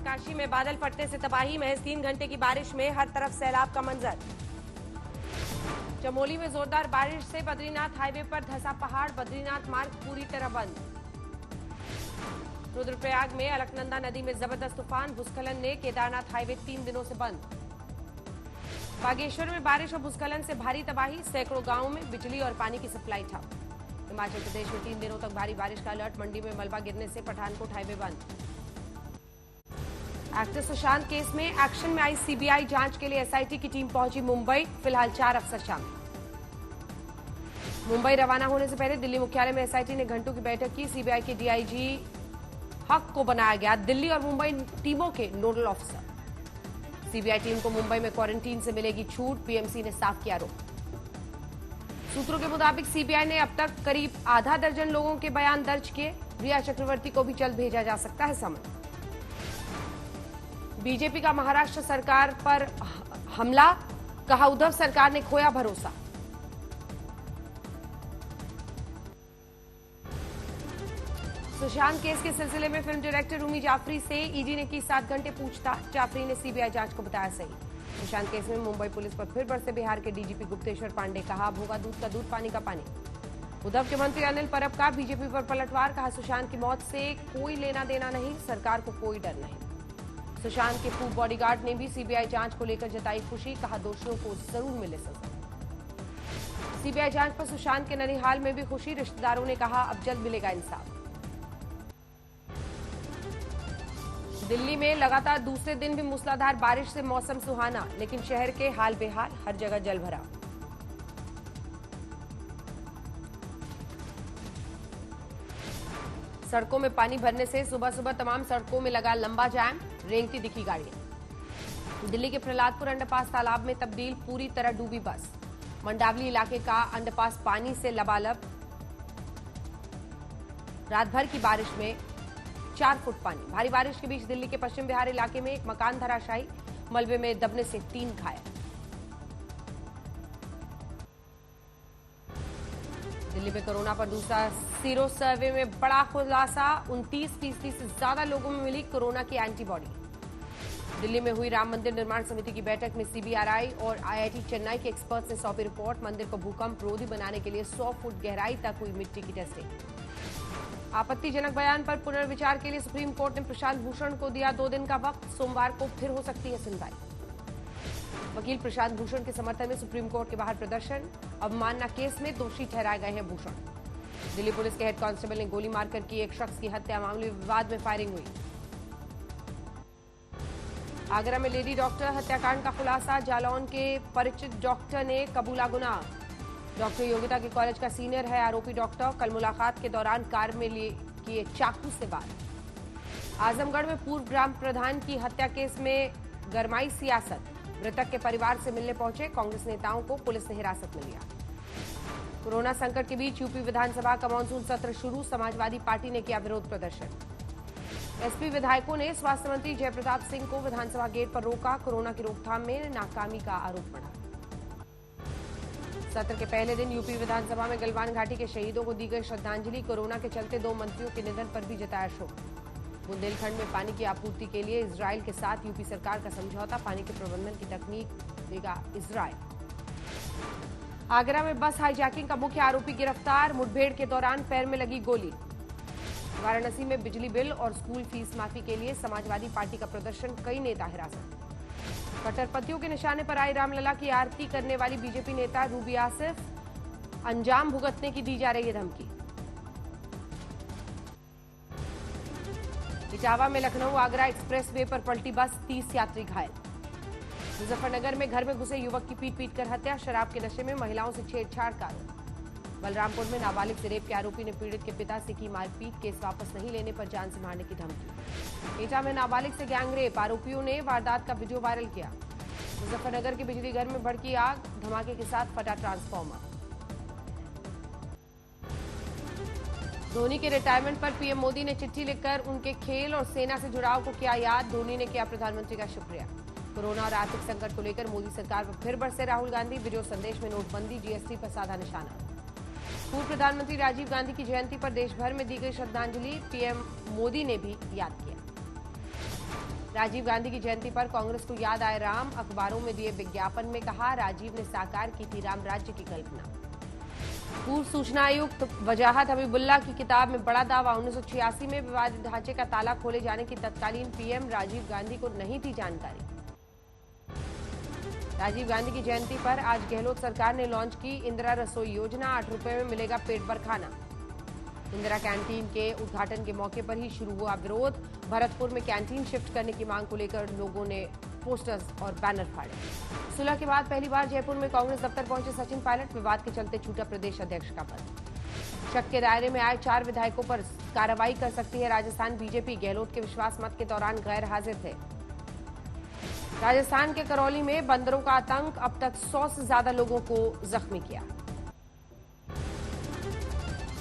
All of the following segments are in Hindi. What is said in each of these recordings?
उत्तरकाशी में बादल फटने से तबाही, महज 3 घंटे की बारिश में हर तरफ सैलाब का मंजर। चमोली में जोरदार बारिश से बद्रीनाथ हाईवे पर धंसा पहाड़, बद्रीनाथ मार्ग पूरी तरह बंद। रुद्रप्रयाग में अलकनंदा नदी में जबरदस्त तूफान, भूस्खलन ने केदारनाथ हाईवे 3 दिनों से बंद। बागेश्वर में बारिश और भूस्खलन से भारी तबाही, सैकड़ों गांवों में बिजली और पानी की सप्लाई ठप। हिमाचल प्रदेश में 3 दिनों तक भारी बारिश का अलर्ट, मंडी में मलबा गिरने से पठानकोट हाईवे बंद। एक्टर सुशांत केस में एक्शन में आई सीबीआई, जांच के लिए एसआईटी की टीम पहुंची मुंबई, फिलहाल 4 अफसर शामिल। मुंबई रवाना होने से पहले दिल्ली मुख्यालय में एसआईटी ने घंटों की बैठक की, सीबीआई के डीआईजी हक को बनाया गया दिल्ली और मुंबई टीमों के नोडल ऑफिसर। सीबीआई टीम को मुंबई में क्वारंटीन से मिलेगी छूट, पीएमसी ने साफ किया रोक। सूत्रों के मुताबिक सीबीआई ने अब तक करीब आधा दर्जन लोगों के बयान दर्ज किए, रिया चक्रवर्ती को भी जल्द भेजा जा सकता है समन। बीजेपी का महाराष्ट्र सरकार पर हमला, कहा उद्धव सरकार ने खोया भरोसा। सुशांत केस के सिलसिले में फिल्म डायरेक्टर रूमी जाफरी से ईडी ने की 7 घंटे पूछताछ, जाफरी ने सीबीआई जांच को बताया सही। सुशांत केस में मुंबई पुलिस पर फिर बरसे बिहार के डीजीपी गुप्तेश्वर पांडे, कहा अब होगा दूध का दूध पानी का पानी। उद्धव के मंत्री अनिल परब का बीजेपी पर पलटवार, कहा सुशांत की मौत से कोई लेना देना नहीं, सरकार को कोई डर नहीं। सुशांत के पूर्व बॉडीगार्ड ने भी सीबीआई जांच को लेकर जताई खुशी, कहा दोषियों को जरूर मिले सजा। सीबीआई जांच पर सुशांत के ननिहाल में भी खुशी, रिश्तेदारों ने कहा अब जल्द मिलेगा इंसाफ। दिल्ली में लगातार दूसरे दिन भी मूसलाधार बारिश से मौसम सुहाना, लेकिन शहर के हाल बेहाल, हर जगह जल भरा। सड़कों में पानी भरने से सुबह सुबह तमाम सड़कों में लगा लंबा जाम, रेंगती दिखी गाड़ियां। दिल्ली के प्रहलादपुर अंडरपास तालाब में तब्दील, पूरी तरह डूबी बस। मंडावली इलाके का अंडरपास पानी से लबालब, रात भर की बारिश में 4 फुट पानी। भारी बारिश के बीच दिल्ली के पश्चिम बिहार इलाके में एक मकान धराशायी, मलबे में दबने से 3 घायल। दिल्ली में कोरोना पर दूसरा सीरो सर्वे में बड़ा खुलासा, 29% से ज्यादा लोगों में मिली कोरोना की एंटीबॉडी। दिल्ली में हुई राम मंदिर निर्माण समिति की बैठक में सीबीआरआई और आईआईटी चेन्नई के एक्सपर्ट्स ने सौंपी रिपोर्ट, मंदिर को भूकंप रोधी बनाने के लिए 100 फुट गहराई तक हुई मिट्टी की टेस्टिंग। आपत्तिजनक बयान पर पुनर्विचार के लिए सुप्रीम कोर्ट ने प्रशांत भूषण को दिया 2 दिन का वक्त, सोमवार को फिर हो सकती है सुनवाई। वकील प्रशांत भूषण के समर्थन में सुप्रीम कोर्ट के बाहर प्रदर्शन, अवमानना केस में दोषी ठहराए गए हैं भूषण। दिल्ली पुलिस के हेड कांस्टेबल ने गोली मारकर की एक शख्स की हत्या, मामले विवाद में फायरिंग हुई। आगरा में लेडी डॉक्टर हत्याकांड का खुलासा, जालौन के परिचित डॉक्टर ने कबूला गुनाह। डॉक्टर योगिता के कॉलेज का सीनियर है आरोपी डॉक्टर, कल मुलाकात के दौरान कार में लिए किए चाकू से वार। आजमगढ़ में पूर्व ग्राम प्रधान की हत्या केस में गरमाई सियासत, मृतक के परिवार से मिलने पहुंचे कांग्रेस नेताओं को पुलिस ने हिरासत में लिया। कोरोना संकट के बीच यूपी विधानसभा का मानसून सत्र शुरू, समाजवादी पार्टी ने किया विरोध प्रदर्शन। एसपी विधायकों ने स्वास्थ्य मंत्री जयप्रताप सिंह को विधानसभा गेट पर रोका, कोरोना की रोकथाम में नाकामी का आरोप बढ़ा। सत्र के पहले दिन यूपी विधानसभा में गलवान घाटी के शहीदों को दी गई श्रद्धांजलि, कोरोना के चलते 2 मंत्रियों के निधन पर भी जताया शोक। बुंदेलखंड में पानी की आपूर्ति के लिए इजराइल के साथ यूपी सरकार का समझौता, पानी के प्रबंधन की तकनीक देगा इजराइल। आगरा में बस हाईजैकिंग का मुख्य आरोपी गिरफ्तार, मुठभेड़ के दौरान पैर में लगी गोली। वाराणसी में बिजली बिल और स्कूल फीस माफी के लिए समाजवादी पार्टी का प्रदर्शन, कई नेता हिरासत। कट्टरपंथियों के निशाने पर आई रामलला की आरती करने वाली बीजेपी नेता रूबी आसिफ, अंजाम भुगतने की दी जा रही है धमकी। इटावा में लखनऊ आगरा एक्सप्रेस वे पर पलटी बस, 30 यात्री घायल। मुजफ्फरनगर में घर में घुसे युवक की पीट कर हत्या, शराब के नशे में महिलाओं से छेड़छाड़ का आरोप। बलरामपुर में नाबालिग से रेप के आरोपी ने पीड़ित के पिता से की मारपीट, केस वापस नहीं लेने पर जान से मारने की धमकी। एटा में नाबालिग से गैंगरेप, आरोपियों ने वारदात का वीडियो वायरल किया। मुजफ्फरनगर के बिजली घर में भड़की आग, धमाके के साथ फटा ट्रांसफार्मर। धोनी के रिटायरमेंट पर पीएम मोदी ने चिट्ठी लिखकर उनके खेल और सेना से जुड़ाव को किया याद, धोनी ने किया प्रधानमंत्री का शुक्रिया। कोरोना और आर्थिक संकट को लेकर मोदी सरकार पर फिर बरसे राहुल गांधी, वीडियो संदेश में नोटबंदी, जीएसटी पर साधा निशाना। पूर्व प्रधानमंत्री राजीव गांधी की जयंती पर देश भर में दी गई श्रद्धांजलि, पीएम मोदी ने भी याद किया। राजीव गांधी की जयंती पर कांग्रेस को याद आए राम, अखबारों में दिए विज्ञापन में कहा राजीव ने साकार की थी राम राज्य की कल्पना। पूर्व सूचना आयुक्त वजाहत हबीबुल्ला की किताब में बड़ा दावा, 1986 में विवादित ढांचे का ताला खोले जाने की तत्कालीन पीएम राजीव गांधी को नहीं थी जानकारी। राजीव गांधी की जयंती पर आज गहलोत सरकार ने लॉन्च की इंदिरा रसोई योजना, 8 रुपए में मिलेगा पेट भर खाना। इंदिरा कैंटीन के उद्घाटन के मौके पर ही शुरू हुआ विरोध। भरतपुर में कैंटीन शिफ्ट करने की मांग को लेकर लोगों ने पोस्टर्स और बैनर फाड़े। सुलह के बाद पहली बार जयपुर में कांग्रेस दफ्तर पहुंचे सचिन पायलट, विवाद के चलते छूटा प्रदेश अध्यक्ष का पद। शक के दायरे में आए 4 विधायकों पर कार्रवाई कर सकती है राजस्थान बीजेपी, गहलोत के विश्वास मत के दौरान गैर हाजिर थे। राजस्थान के करौली में बंदरों का आतंक, अब तक 100 से ज्यादा लोगों को जख्मी किया।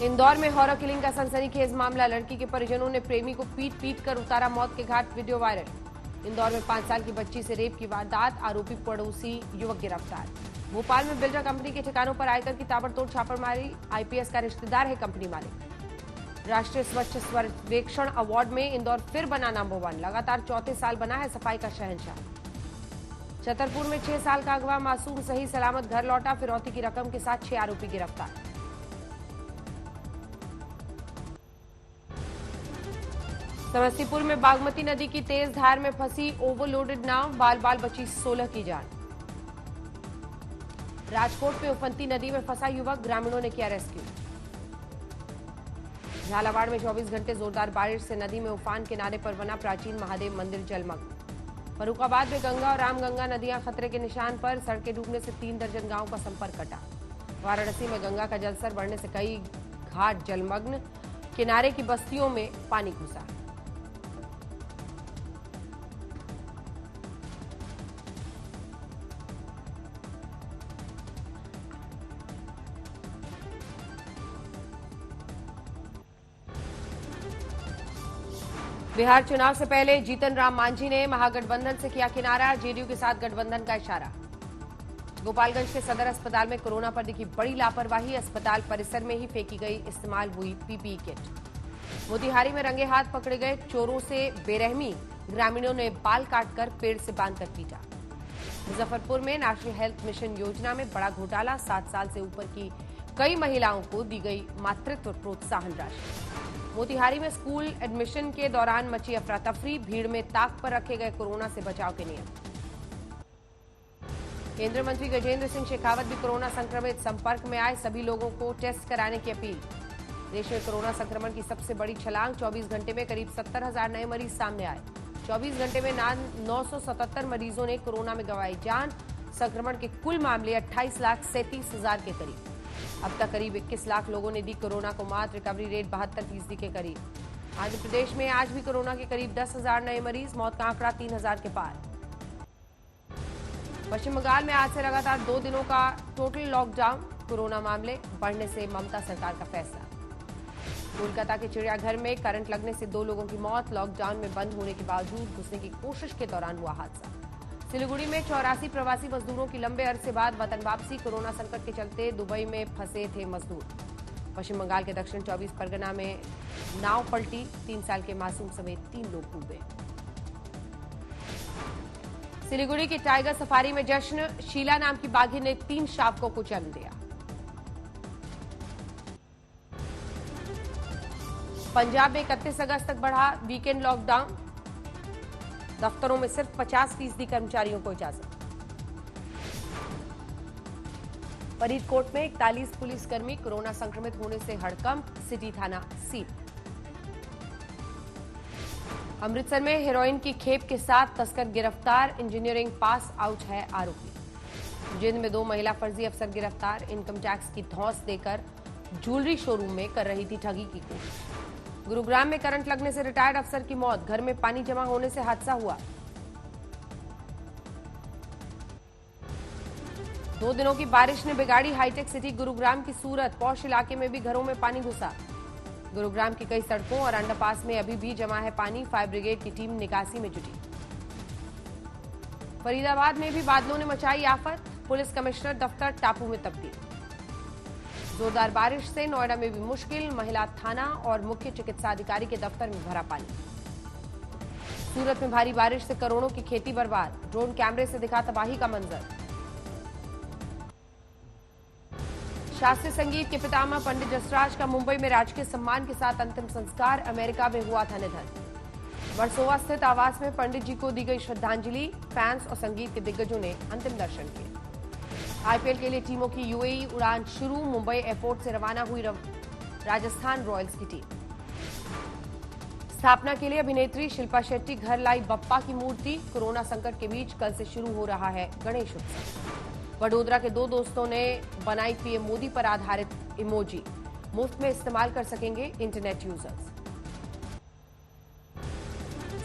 इंदौर में हॉरर किलिंग का सनसनीखेज मामला, लड़की के परिजनों ने प्रेमी को पीट पीट कर उतारा मौत के घाट, वीडियो वायरल। इंदौर में 5 साल की बच्ची से रेप की वारदात, आरोपी पड़ोसी युवक गिरफ्तार। भोपाल में बिल्डर कंपनी के ठिकानों पर आयकर की ताबड़तोड़ छापेमारी, आईपीएस का रिश्तेदार है कंपनी मालिक। राष्ट्रीय स्वच्छ सर्वेक्षण अवार्ड में इंदौर फिर बना नंबर 1, लगातार चौथे साल बना है सफाई का शहंशाह। छतरपुर में 6 साल का अगवा मासूम सही सलामत घर लौटा, फिरौती की रकम के साथ 6 आरोपी गिरफ्तार। समस्तीपुर में बागमती नदी की तेज धार में फंसी ओवरलोडेड नाव, बाल बाल बची 16 की जान। राजकोट में उफनती नदी में फंसा युवक, ग्रामीणों ने किया रेस्क्यू। झालावाड़ में 24 घंटे जोरदार बारिश से नदी में उफान, किनारे पर बना प्राचीन महादेव मंदिर जलमग्न। फर्रुखाबाद में गंगा और रामगंगा नदियां खतरे के निशान पर, सड़कें डूबने से 3 दर्जन गांवों का संपर्क कटा। वाराणसी में गंगा का जलस्तर बढ़ने से कई घाट जलमग्न, किनारे की बस्तियों में पानी घुसा। बिहार चुनाव से पहले जीतन राम मांझी ने महागठबंधन से किया किनारा, जेडीयू के साथ गठबंधन का इशारा। गोपालगंज के सदर अस्पताल में कोरोना पर दिखी बड़ी लापरवाही, अस्पताल परिसर में ही फेंकी गई इस्तेमाल हुई पीपीई किट। मोतिहारी में रंगे हाथ पकड़े गए चोरों से बेरहमी, ग्रामीणों ने बाल काटकर पेड़ से बांधकर पीटा। मुजफ्फरपुर में नेशनल हेल्थ मिशन योजना में बड़ा घोटाला, 7 साल से ऊपर की कई महिलाओं को दी गई मातृत्व प्रोत्साहन राशि। मोतिहारी में स्कूल एडमिशन के दौरान मची अफरा तफरी, भीड़ में ताक पर रखे गए कोरोना से बचाव के नियम। केंद्रीय मंत्री गजेंद्र सिंह शेखावत भी कोरोना संक्रमित, संपर्क में आए सभी लोगों को टेस्ट कराने की अपील। देश में कोरोना संक्रमण की सबसे बड़ी छलांग, 24 घंटे में करीब 70,000 नए मरीज सामने आए। 24 घंटे में 977 मरीजों ने कोरोना में गंवाई जान। संक्रमण के कुल मामले 28,37,000 के करीब। अब तक करीब 21 लाख लोगों ने दी कोरोना को मात, रिकवरी रेट 72% के करीब। आंध्र प्रदेश में आज भी कोरोना के करीब 10,000 नए मरीज, मौत का आंकड़ा 3,000 के पार। पश्चिम बंगाल में आज से लगातार 2 दिनों का टोटल लॉकडाउन, कोरोना मामले बढ़ने से ममता सरकार का फैसला। कोलकाता के चिड़ियाघर में करंट लगने से 2 लोगों की मौत, लॉकडाउन में बंद होने के बावजूद घुसने की कोशिश के दौरान हुआ हादसा। सिलीगुड़ी में 84 प्रवासी मजदूरों की लंबे अरसे बाद वतन वापसी, कोरोना संकट के चलते दुबई में फंसे थे मजदूर। पश्चिम बंगाल के दक्षिण 24 परगना में नाव पलटी, 3 साल के मासूम समेत 3 लोग डूबे। सिलीगुड़ी की टाइगर सफारी में जश्न, शीला नाम की बाघिन ने 3 शावकों को जन्म दिया। पंजाब में 31 अगस्त तक बढ़ा वीकेंड लॉकडाउन, दफ्तरों में सिर्फ 50% कर्मचारियों को इजाजत। फरीदकोट में 41 पुलिसकर्मी कोरोना संक्रमित होने से हड़कंप, सिटी थाना सील। अमृतसर में हेरोइन की खेप के साथ तस्कर गिरफ्तार, इंजीनियरिंग पास आउट है आरोपी। जिंद में 2 महिला फर्जी अफसर गिरफ्तार, इनकम टैक्स की धौंस देकर ज्वेलरी शोरूम में कर रही थी ठगी की कोशिश। गुरुग्राम में करंट लगने से रिटायर्ड अफसर की मौत, घर में पानी जमा होने से हादसा हुआ। 2 दिनों की बारिश ने बिगाड़ी हाईटेक सिटी गुरुग्राम की सूरत, पौष इलाके में भी घरों में पानी घुसा। गुरुग्राम की कई सड़कों और अंडरपास में अभी भी जमा है पानी, फायर ब्रिगेड की टीम निकासी में जुटी। फरीदाबाद में भी बादलों ने मचाई आफत, पुलिस कमिश्नर दफ्तर टापू में तब्दील। जोरदार बारिश से नोएडा में भी मुश्किल, महिला थाना और मुख्य चिकित्सा अधिकारी के दफ्तर में भरा पानी। सूरत में भारी बारिश से करोड़ों की खेती बर्बाद, ड्रोन कैमरे से दिखा तबाही का मंजर। शास्त्रीय संगीत के पितामह पंडित जसराज का मुंबई में राजकीय सम्मान के साथ अंतिम संस्कार, अमेरिका में हुआ था निधन। वर्सोवा स्थित आवास में पंडित जी को दी गई श्रद्धांजलि, फैंस और संगीत के दिग्गजों ने अंतिम दर्शन किए। आईपीएल के लिए टीमों की यूएई उड़ान शुरू, मुंबई एयरपोर्ट से रवाना हुई राजस्थान रॉयल्स की टीम। स्थापना के लिए अभिनेत्री शिल्पा शेट्टी घर लाई बप्पा की मूर्ति, कोरोना संकट के बीच कल से शुरू हो रहा है गणेश उत्सव। वडोदरा के दो दोस्तों ने बनाई पीएम मोदी पर आधारित इमोजी, मुफ्त में इस्तेमाल कर सकेंगे इंटरनेट यूजर्स।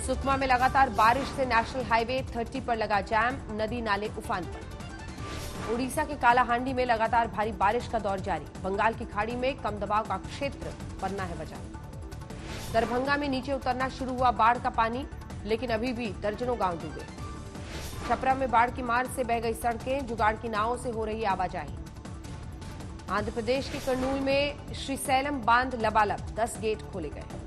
सुकमा में लगातार बारिश से नेशनल हाईवे 30 पर लगा जाम, नदी नाले उफान पर। उड़ीसा के कालाहांडी में लगातार भारी बारिश का दौर जारी, बंगाल की खाड़ी में कम दबाव का क्षेत्र बनना है वजह। दरभंगा में नीचे उतरना शुरू हुआ बाढ़ का पानी, लेकिन अभी भी दर्जनों गांव डूबे। छपरा में बाढ़ की मार से बह गई सड़कें, जुगाड़ की नावों से हो रही आवाजाही। आंध्र प्रदेश के कर्नूल में श्रीशैलम बांध लबालब, 10 गेट खोले गए।